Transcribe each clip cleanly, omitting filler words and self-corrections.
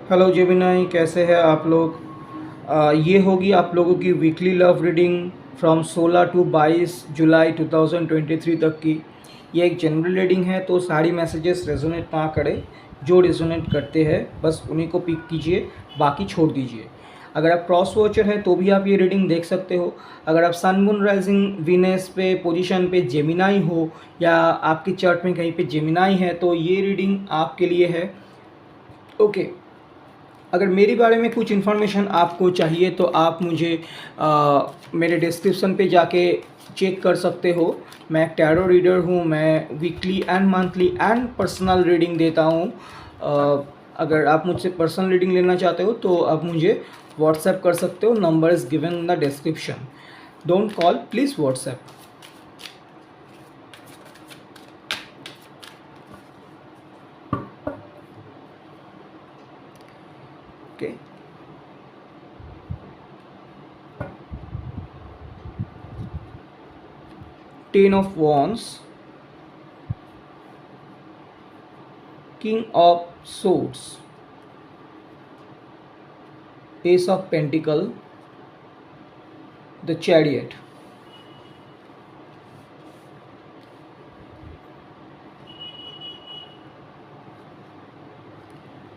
Hello Gemini, कैसे हैं आप लोग। ये होगी आप लोगों की weekly love reading from 16 to 22 जुलाई 2023 तक की। ये एक जनरल रीडिंग है, तो सारी मैसेजेस रेजोनेट ना करें। जो रेजोनेट करते हैं बस उन्हीं को पिक कीजिए, बाकी छोड़ दीजिए। अगर आप क्रॉस वॉचर है तो भी आप ये रीडिंग देख सकते हो। अगर आप सन मून राइजिंग वीनस पे पोजीशन पे जेमिनाई हो या आपकी चार्ट में कहीं पे जेमिनाई है तो ये रीडिंग आपके लिए है। ओके। अगर मेरे बारे में कुछ इन्फॉर्मेशन आपको चाहिए तो आप मुझे मेरे डिस्क्रिप्शन पे जाके चेक कर सकते हो। मैं एक टैरो रीडर हूँ। मैं weekly and monthly and personal reading देता हूँ। अगर आप मुझसे पर्सनल रीडिंग लेना चाहते हो तो आप मुझे व्हाट्सएप कर सकते हो। Number is given in the description. Don't call, please WhatsApp. Okay. Ten of wands, king of swords, S of pentacle, the chariot,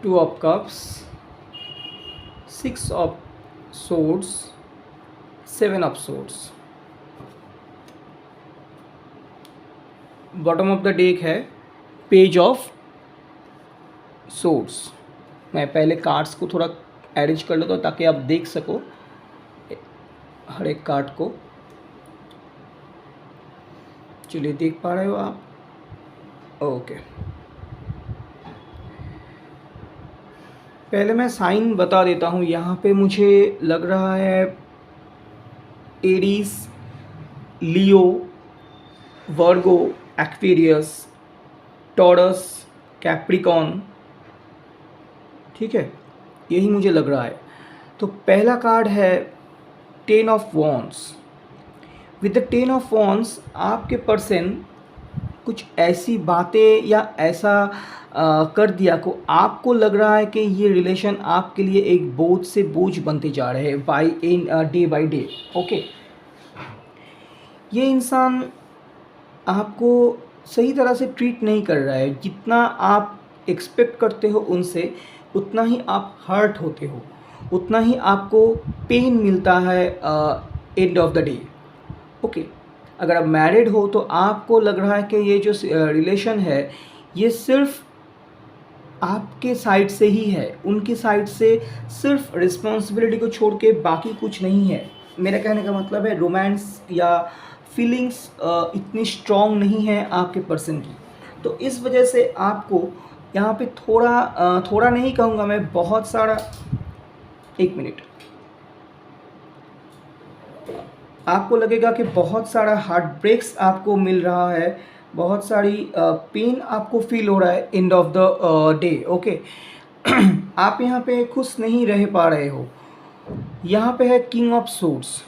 two of cups, six of swords, seven of swords। Bottom of the deck है page of swords। मैं पहले cards को थोड़ा arrange कर लेता हूँ ताकि आप देख सको हर एक कार्ड को। चलिए, देख पा रहे हो आप। ओके। पहले मैं साइन बता देता हूँ। यहाँ पे मुझे लग रहा है एरीज, लियो, वर्गो, एक्वेरियस, टॉरस, कैप्रिकॉन। ठीक है, यही मुझे लग रहा है। तो पहला कार्ड है ten of wands. With the ten of wands आपके पर्सन कुछ ऐसी बातें या ऐसा कर दिया को आपको लग रहा है कि ये रिलेशन आपके लिए एक बोझ से बोझ बनते जा रहे हैं डे बाई डे। ओके। ये इंसान आपको सही तरह से ट्रीट नहीं कर रहा है। जितना आप एक्सपेक्ट करते हो उनसे, उतना ही आप हर्ट होते हो, उतना ही आपको पेन मिलता है end of the day. Okay. अगर आप मैरिड हो तो आपको लग रहा है कि ये जो रिलेशन है ये सिर्फ आपके साइड से ही है, उनकी साइड से सिर्फ रिस्पॉन्सिबिलिटी को छोड़ के बाकी कुछ नहीं है। मेरा कहने का मतलब है रोमांस या फीलिंग्स इतनी स्ट्रॉन्ग नहीं है आपके पर्सन की। तो इस वजह से आपको यहाँ पे थोड़ा नहीं कहूँगा मैं, बहुत सारा, एक मिनट, आपको लगेगा कि बहुत सारा हार्ट ब्रेक्स आपको मिल रहा है, बहुत सारी पेन आपको फील हो रहा है end of the day. Okay. आप यहाँ पे खुश नहीं रह पा रहे हो। यहाँ पे है किंग ऑफ सोर्ड्स।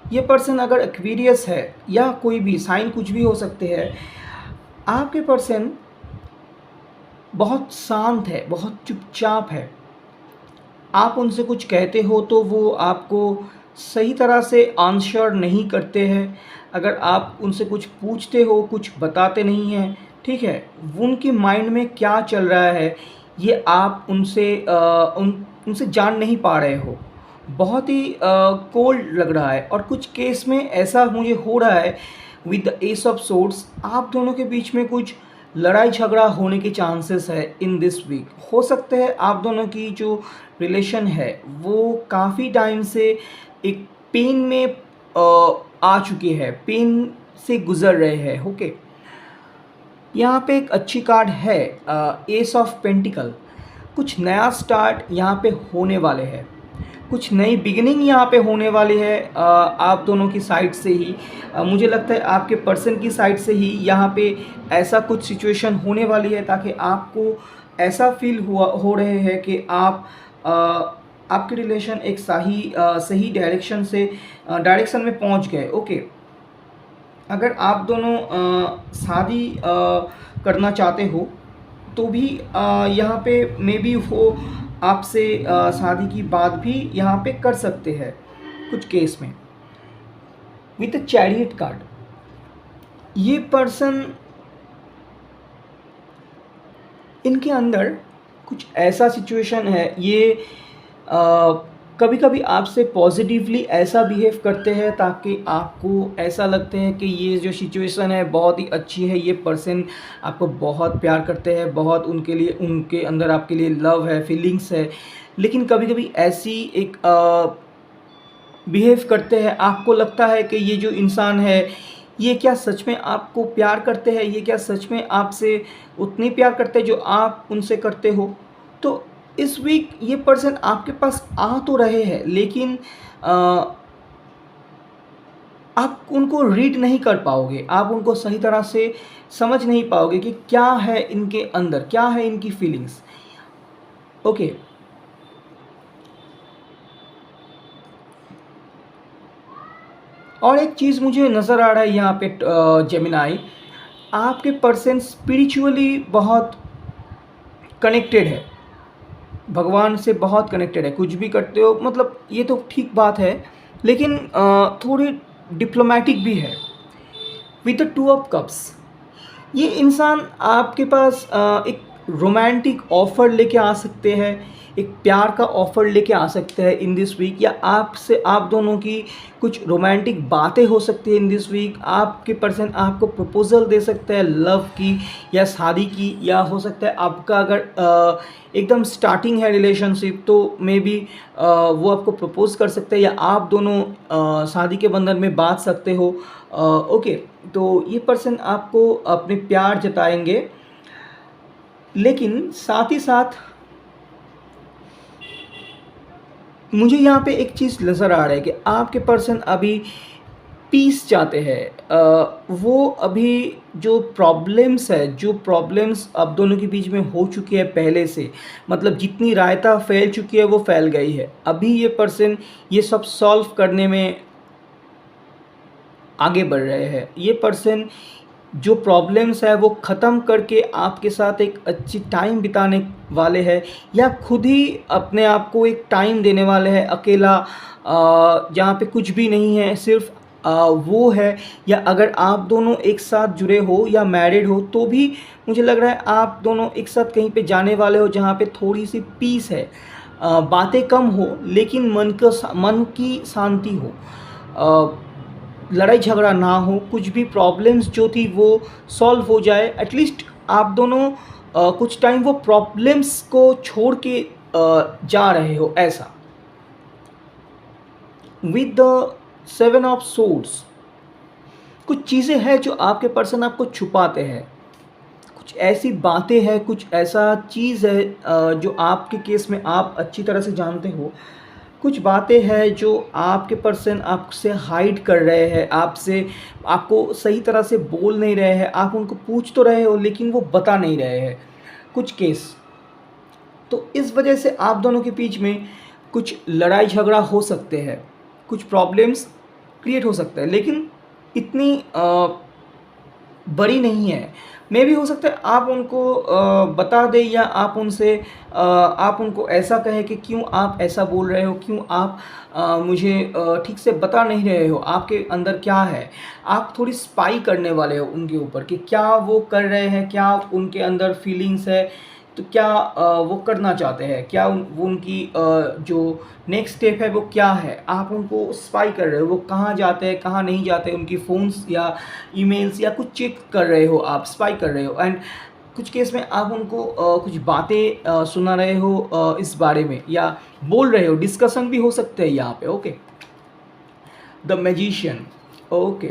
ये पर्सन अगर एक्वेरियस है या कोई भी साइन कुछ भी हो सकते हैं, आपके पर्सन बहुत शांत है, बहुत चुपचाप है। आप उनसे कुछ कहते हो तो वो आपको सही तरह से आंसर नहीं करते हैं। अगर आप उनसे कुछ पूछते हो, कुछ बताते नहीं हैं, ठीक है, उनके माइंड में क्या चल रहा है ये आप उनसे जान नहीं पा रहे हो। बहुत ही कोल्ड लग रहा है। और कुछ केस में ऐसा मुझे हो रहा है with the S of swords, आप दोनों के बीच में कुछ लड़ाई झगड़ा होने के चांसेस है इन दिस वीक। हो सकते हैं आप दोनों की जो रिलेशन है वो काफ़ी टाइम से एक पेन में आ चुकी है, पेन से गुज़र रहे हैं। ओके। यहाँ पे एक अच्छी कार्ड है एस ऑफ पेंटिकल। कुछ नया स्टार्ट यहाँ पे होने वाले हैं, कुछ नई बिगिनिंग यहाँ पे होने वाली है आप दोनों की साइड से ही। मुझे लगता है आपके पर्सन की साइड से ही यहाँ पे ऐसा कुछ सिचुएशन होने वाली है ताकि आपको ऐसा फील हो रहे हैं कि आपके रिलेशन एक सही डायरेक्शन में पहुँच गए। ओके। अगर आप दोनों शादी करना चाहते हो तो भी यहाँ पे मे बी वो आपसे शादी की बात भी यहाँ पे कर सकते हैं कुछ केस में। विथ अ चैरियट कार्ड, ये पर्सन, इनके अंदर कुछ ऐसा सिचुएशन है, ये कभी कभी आपसे पॉजिटिवली ऐसा बिहेव करते हैं ताकि आपको ऐसा लगते हैं कि ये जो सिचुएशन है बहुत ही अच्छी है, ये पर्सन आपको बहुत प्यार करते हैं, बहुत उनके लिए, उनके अंदर आपके लिए लव है, फीलिंग्स है। लेकिन कभी कभी ऐसी एक बिहेव करते हैं, आपको लगता है कि ये जो इंसान है ये क्या सच में आपको प्यार करते हैं, ये क्या सच में आपसे उतनी प्यार करते हैं जो आप उनसे करते हो। तो इस वीक ये पर्सन आपके पास आ तो रहे हैं, लेकिन आप उनको रीड नहीं कर पाओगे, आप उनको सही तरह से समझ नहीं पाओगे कि क्या है इनके अंदर, क्या है इनकी फीलिंग्स। ओके, और एक चीज़ मुझे नज़र आ रहा है यहाँ पे जेमिनाई, आपके पर्सन स्पिरिचुअली बहुत कनेक्टेड है, भगवान से बहुत कनेक्टेड है। कुछ भी करते हो, मतलब ये तो ठीक बात है, लेकिन थोड़ी डिप्लोमेटिक भी है। With the two of cups, ये इंसान आपके पास एक रोमांटिक ऑफ़र लेके आ सकते हैं, एक प्यार का ऑफ़र लेके आ सकते हैं इन दिस वीक, या आपसे, आप दोनों की कुछ रोमांटिक बातें हो सकती है इन दिस वीक। आपके पर्सन आपको प्रपोज़ल दे सकते हैं लव की या शादी की, या हो सकता है आपका अगर एकदम स्टार्टिंग है रिलेशनशिप तो मे बी वो आपको प्रपोज़ कर सकते हैं, या आप दोनों शादी के बंधन में बांध सकते हो। ओके, तो ये पर्सन आपको अपने प्यार जताएंगे, लेकिन साथ ही साथ मुझे यहाँ पे एक चीज़ नज़र आ रहा है कि आपके पर्सन अभी पीस चाहते हैं। वो अभी जो प्रॉब्लम्स है, जो प्रॉब्लम्स आप दोनों के बीच में हो चुकी है पहले से, मतलब जितनी रायता फैल चुकी है वो फैल गई है, अभी ये पर्सन ये सब सॉल्व करने में आगे बढ़ रहे हैं। ये पर्सन जो प्रॉब्लम्स है वो ख़त्म करके आपके साथ एक अच्छी टाइम बिताने वाले हैं, या खुद ही अपने आप को एक टाइम देने वाले हैं अकेला, जहाँ पे कुछ भी नहीं है, सिर्फ वो है। या अगर आप दोनों एक साथ जुड़े हो या मैरिड हो तो भी मुझे लग रहा है आप दोनों एक साथ कहीं पे जाने वाले हो जहाँ पे थोड़ी सी पीस है, बातें कम हो लेकिन मन की शांति हो, लड़ाई झगड़ा ना हो, कुछ भी प्रॉब्लम्स जो थी वो सॉल्व हो जाए। एटलीस्ट आप दोनों कुछ टाइम वो प्रॉब्लम्स को छोड़ के जा रहे हो, ऐसा। विद द 7 ऑफ सोर्ड्स, कुछ चीज़ें हैं जो आपके पर्सन आपको छुपाते हैं, कुछ ऐसी बातें हैं, कुछ ऐसा चीज़ है जो आपके केस में आप अच्छी तरह से जानते हो। कुछ बातें हैं जो आपके पर्सन आपसे हाइड कर रहे हैं, आपसे, आपको सही तरह से बोल नहीं रहे हैं, आप उनको पूछ तो रहे हो लेकिन वो बता नहीं रहे हैं कुछ केस। तो इस वजह से आप दोनों के बीच में कुछ लड़ाई झगड़ा हो सकते हैं, कुछ प्रॉब्लम्स क्रिएट हो सकता है, लेकिन इतनी बड़ी नहीं है। मे भी हो सकता है आप उनको बता दें, या आप उनसे आप उनको ऐसा कहें कि क्यों आप ऐसा बोल रहे हो, क्यों आप मुझे ठीक से बता नहीं रहे हो, आपके अंदर क्या है। आप थोड़ी स्पाई करने वाले हो उनके ऊपर कि क्या वो कर रहे हैं, क्या उनके अंदर फीलिंग्स है, तो क्या वो करना चाहते हैं, क्या वो उनकी जो नेक्स्ट स्टेप है वो क्या है। आप उनको स्पाई कर रहे हो, वो कहाँ जाते हैं, कहाँ नहीं जाते, उनकी फ़ोन्स या ईमेल्स या कुछ चेक कर रहे हो, आप स्पाई कर रहे हो। एंड कुछ केस में आप उनको कुछ बातें सुना रहे हो इस बारे में, या बोल रहे हो, डिस्कशन भी हो सकते हैं यहाँ पे। Okay, the magician, okay,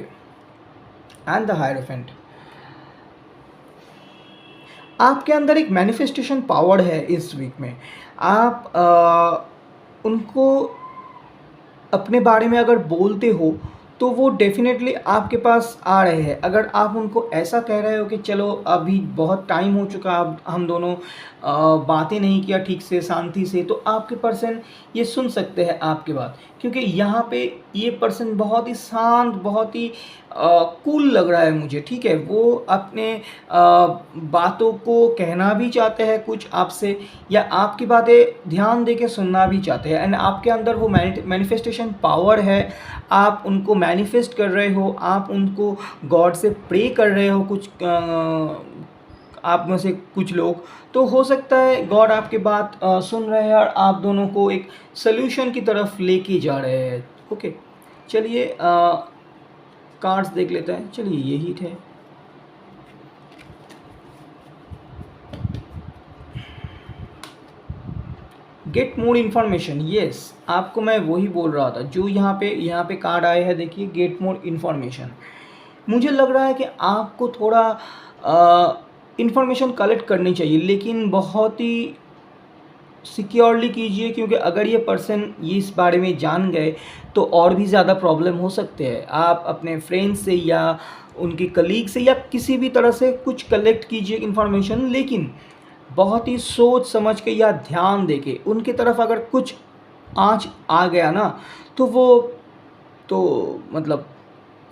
and the hierophant. आपके अंदर एक मैनिफेस्टेशन पावर है इस वीक में। आप उनको अपने बारे में अगर बोलते हो तो वो डेफिनेटली आपके पास आ रहे हैं। अगर आप उनको ऐसा कह रहे हो कि चलो अभी बहुत टाइम हो चुका, अब हम दोनों बातें नहीं किया ठीक से शांति से, तो आपके पर्सन ये सुन सकते हैं आपकी बात, क्योंकि यहाँ पे ये पर्सन बहुत ही शांत, बहुत ही कूल लग रहा है मुझे, ठीक है। वो अपने बातों को कहना भी चाहते हैं कुछ आपसे, या आपकी बातें ध्यान दे के सुनना भी चाहते हैं, एंड आपके अंदर वो मैनिफेस्टेशन पावर है। आप उनको मैनिफेस्ट कर रहे हो, आप उनको गॉड से प्रे कर रहे हो, कुछ आप में से कुछ लोग, तो हो सकता है गॉड आपकी बात सुन रहे हैं और आप दोनों को एक सल्यूशन की तरफ लेके जा रहे हैं। ओके, चलिए कार्ड्स देख लेते हैं। चलिए यही थे। गेट मोर इन्फॉर्मेशन, यस, आपको मैं वही बोल रहा था जो यहाँ पे कार्ड आए हैं। देखिए, गेट मोर इन्फॉर्मेशन। मुझे लग रहा है कि आपको थोड़ा इन्फॉर्मेशन कलेक्ट करनी चाहिए, लेकिन बहुत ही सिक्योरली कीजिए, क्योंकि अगर ये पर्सन ये इस बारे में जान गए तो और भी ज़्यादा प्रॉब्लम हो सकते हैं। आप अपने फ्रेंड से या उनके कलीग से या किसी भी तरह से कुछ कलेक्ट कीजिए इन्फॉर्मेशन, लेकिन बहुत ही सोच समझ के या ध्यान दे के। उनकी तरफ अगर कुछ आँच आ गया ना, तो वो तो मतलब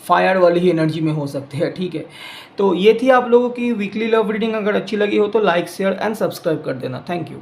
फायर वाली ही एनर्जी में हो सकते हैं, ठीक है। तो ये थी आप लोगों की वीकली लव रीडिंग। अगर अच्छी लगी हो तो लाइक, शेयर एंड सब्सक्राइब कर देना। Thank you.